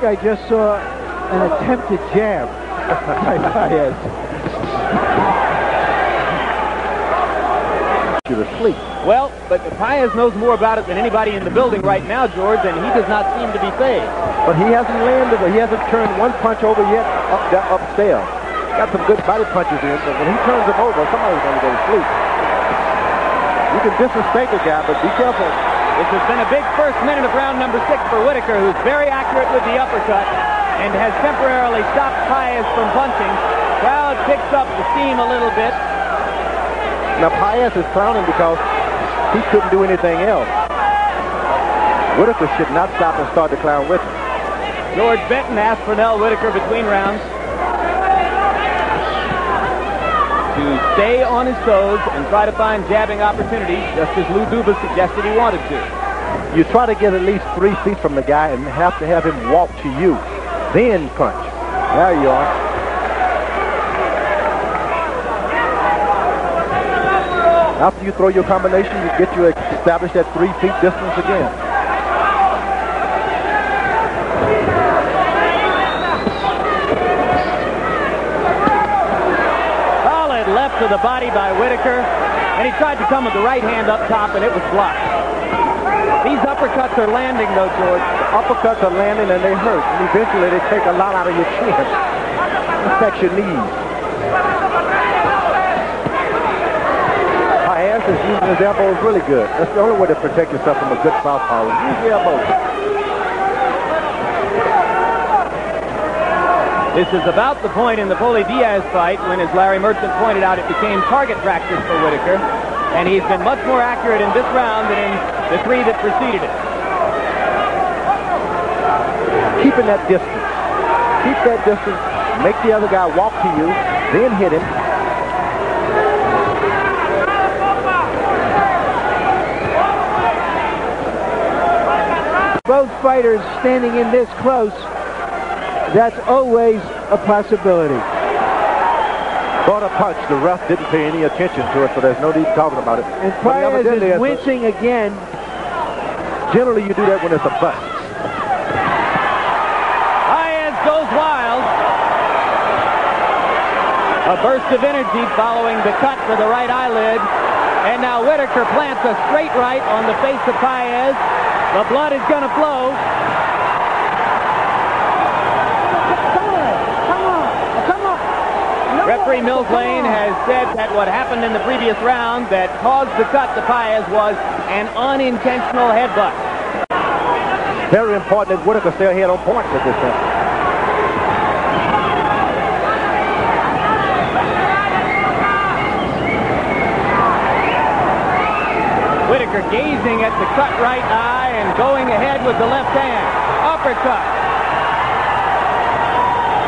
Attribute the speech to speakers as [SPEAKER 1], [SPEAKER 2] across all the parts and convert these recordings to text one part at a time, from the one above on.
[SPEAKER 1] I just saw an attempted jab by Paez.
[SPEAKER 2] You're asleep.
[SPEAKER 3] Well, but Paez knows more about it than anybody in the building right now, George, and he does not seem to be phased.
[SPEAKER 2] But he hasn't landed, he hasn't turned one punch over yet upstairs. Got some good body punches in, but when he turns them over, somebody's going to go to sleep. You can disrespect the guy, but be careful.
[SPEAKER 3] This has been a big first minute of round number 6 for Whitaker, who's very accurate with the uppercut and has temporarily stopped Paez from punching. Crowd picks up the steam a little bit.
[SPEAKER 2] Now Paez is clowning because he couldn't do anything else. Whitaker should not stop and start to clown with him.
[SPEAKER 3] George Benton asked Pernell Whitaker between rounds to stay on his toes and try to find jabbing opportunities, just as Lou Duba suggested he wanted to.
[SPEAKER 2] You try to get at least 3 feet from the guy and have to have him walk to you, then punch. There you are. After you throw your combination, you get you established at 3 feet distance again.
[SPEAKER 3] Solid left to the body by Whitaker, and he tried to come with the right hand up top, and it was blocked. These uppercuts are landing, though, George.
[SPEAKER 2] Uppercuts are landing, and they hurt. And eventually, they take a lot out of your chin. Affects your knees. Paez is using his elbows really good. That's the only way to protect yourself from a good southpaw. Use the elbows.
[SPEAKER 3] This is about the point in the Foley-Diaz fight when, as Larry Merchant pointed out, it became target practice for Whitaker, and he's been much more accurate in this round than in the 3 that preceded it.
[SPEAKER 2] Keeping that distance. Keep that distance. Make the other guy walk to you, then hit him.
[SPEAKER 1] Both fighters standing in this close, that's always a possibility.
[SPEAKER 2] Brought a punch. The ref didn't pay any attention to it, so there's no need talking about it.
[SPEAKER 1] And Paez is wincing again.
[SPEAKER 2] Generally, you do that when it's a bust.
[SPEAKER 3] Paez goes wild. A burst of energy following the cut for the right eyelid. And now Whitaker plants a straight right on the face of Paez. The blood is going to flow. Referee Mills Lane has said that what happened in the previous round that caused the cut to Paez was an unintentional headbutt.
[SPEAKER 2] Very important that Whitaker stay ahead on points at this time.
[SPEAKER 3] Whitaker gazing at the cut right eye and going ahead with the left hand. Uppercut.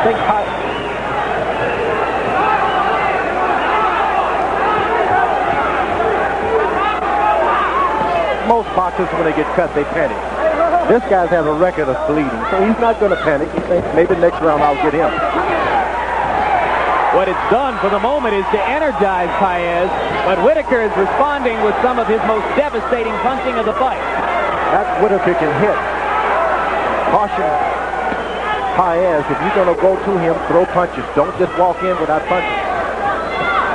[SPEAKER 2] Think Paez. Most boxers, when they get cut, they panic. This guy's has a record of bleeding, so he's not going to panic. He thinks maybe next round I'll get him.
[SPEAKER 3] What it's done for the moment is to energize Paez, but Whitaker is responding with some of his most devastating punching of the fight.
[SPEAKER 2] That Whitaker can hit. Caution Paez, if you're going to go to him, throw punches. Don't just walk in without punches.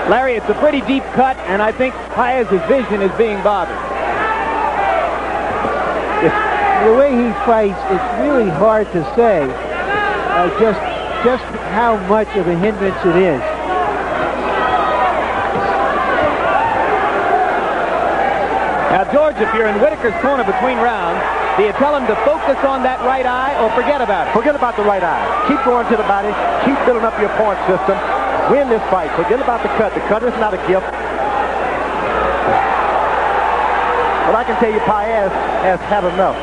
[SPEAKER 3] Larry, it's a pretty deep cut, and I think Paez's vision is being bothered.
[SPEAKER 1] The way he fights, it's really hard to say just how much of a hindrance it is.
[SPEAKER 3] Now, George, if you're in Whitaker's corner between rounds, do you tell him to focus on that right eye or forget about it?
[SPEAKER 2] Forget about the right eye. Keep going to the body. Keep building up your point system. Win this fight. Forget about the cut. The cut is not a gift. But I can tell you Paez has had enough.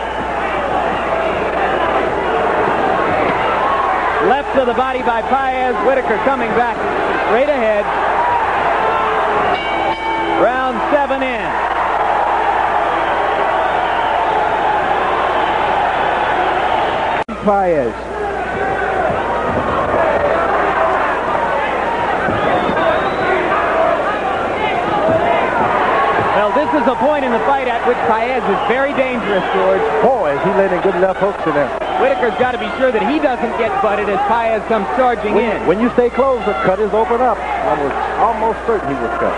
[SPEAKER 3] Left to the body by Paez. Whitaker coming back straight ahead. Round 7 in.
[SPEAKER 1] Paez.
[SPEAKER 3] Well, this This is a point in the fight at which Paez is very dangerous, George.
[SPEAKER 2] Boy, is he landing good left hooks in there.
[SPEAKER 3] Whitaker's got to be sure that he doesn't get butted as Paez comes charging in.
[SPEAKER 2] When you stay close, the cut is open up. I was almost certain he was cut.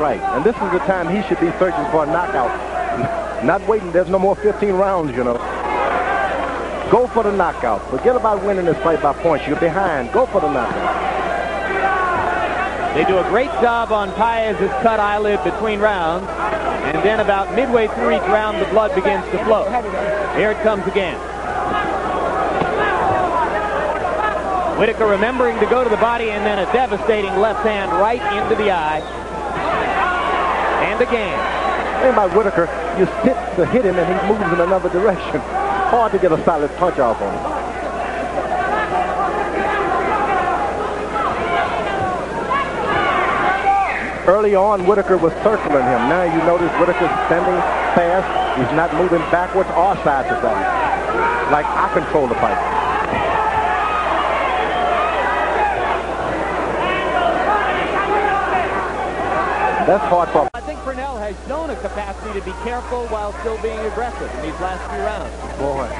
[SPEAKER 2] Right, and this is the time he should be searching for a knockout. Not waiting. There's no more 15 rounds, you know. Go for the knockout. Forget about winning this fight by points. You're behind. Go for the knockout.
[SPEAKER 3] They do a great job on Paez's cut eyelid between rounds. And then about midway through each round, the blood begins to flow. Here it comes again. Whitaker remembering to go to the body, and then a devastating left hand right into the eye. And again.
[SPEAKER 2] The thing about Whitaker, you sit to hit him and he moves in another direction. Hard to get a solid punch off on him. Early on, Whitaker was circling him. Now you notice Whitaker's standing fast. He's not moving backwards or side to side. Like I control the fight. That's hard for him.
[SPEAKER 3] I think Pernell has shown a capacity to be careful while still being aggressive in these last few rounds.
[SPEAKER 2] Boy. I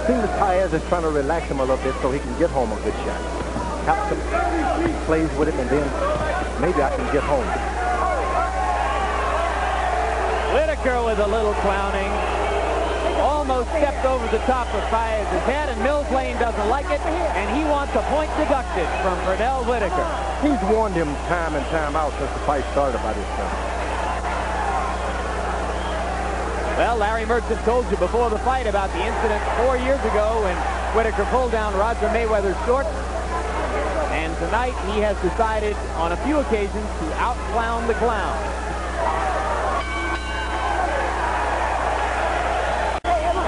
[SPEAKER 2] think that Paez is trying to relax him a little bit so he can get home a good shot. Helps him, plays with it, and then maybe I can get home.
[SPEAKER 3] Whitaker with a little clowning. Almost stepped over the top of Paez's head, and Mills Lane doesn't like it, and he wants a point deducted from Pernell Whitaker.
[SPEAKER 2] He's warned him time and time out since the fight started about his son.
[SPEAKER 3] Well, Larry Merchant told you before the fight about the incident 4 years ago when Whitaker pulled down Roger Mayweather's shorts. And tonight he has decided on a few occasions to out-clown the clown.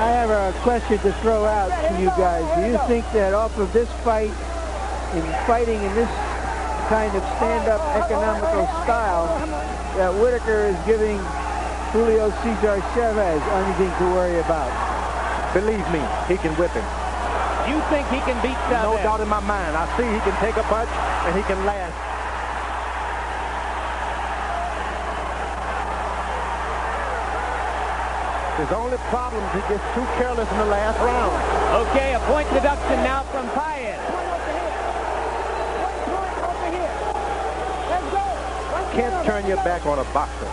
[SPEAKER 1] I have a question to throw out to you guys. Do you think that off of this fight, in fighting in this kind of stand-up economical style, that Whitaker is giving Julio Cesar Chavez anything to worry about?
[SPEAKER 2] Believe me, he can whip him.
[SPEAKER 3] You think he can beat Chavez?
[SPEAKER 2] No doubt in my mind. I see he can take a punch and he can last. His only problem is he gets too careless in the last round.
[SPEAKER 3] Okay, a point deduction now from Paez.
[SPEAKER 2] Can't turn your back on a boxer.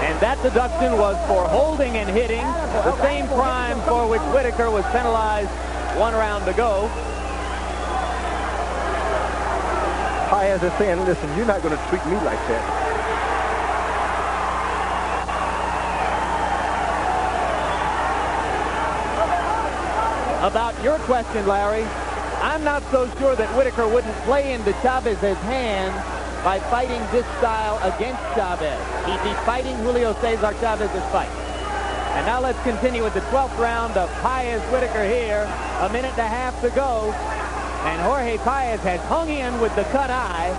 [SPEAKER 3] And that deduction was for holding and hitting, the same crime for which Whitaker was penalized 1 round ago.
[SPEAKER 2] Paez is saying, listen, you're not going to treat me like that.
[SPEAKER 3] About your question, Larry, I'm not so sure that Whitaker wouldn't play into Chavez's hands by fighting this style against Chavez. He'd be fighting Julio Cesar Chavez's fight. And now let's continue with the 12th round of Paez-Whitaker here. 1.5 minutes to go. And Jorge Paez has hung in with the cut eye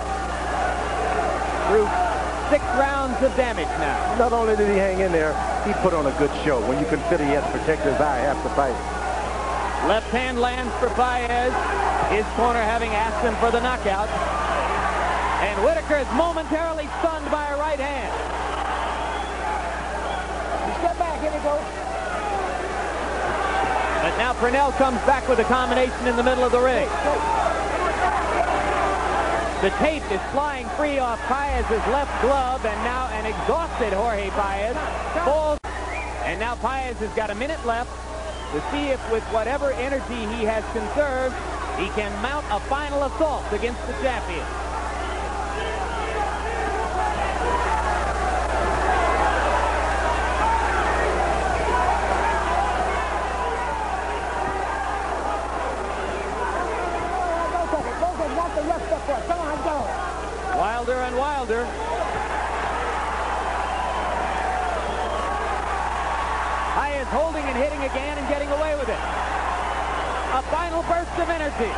[SPEAKER 3] through 6 rounds of damage now.
[SPEAKER 2] Not only did he hang in there, he put on a good show when you consider he has to protect his eye half the fight.
[SPEAKER 3] Left hand lands for Paez. His corner having asked him for the knockout. And Whitaker is momentarily stunned by a right hand.
[SPEAKER 4] Step back, here we go.
[SPEAKER 3] But now Pernell comes back with a combination in the middle of the ring. The tape is flying free off Paez's left glove, and now an exhausted Jorge Paez falls. And now Paez has got 1 minute left to see if with whatever energy he has conserved, he can mount a final assault against the champion. Wilder and Wilder. Paez holding and hitting again and getting away with it. A final burst of energy.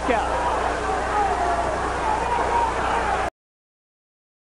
[SPEAKER 3] knockout.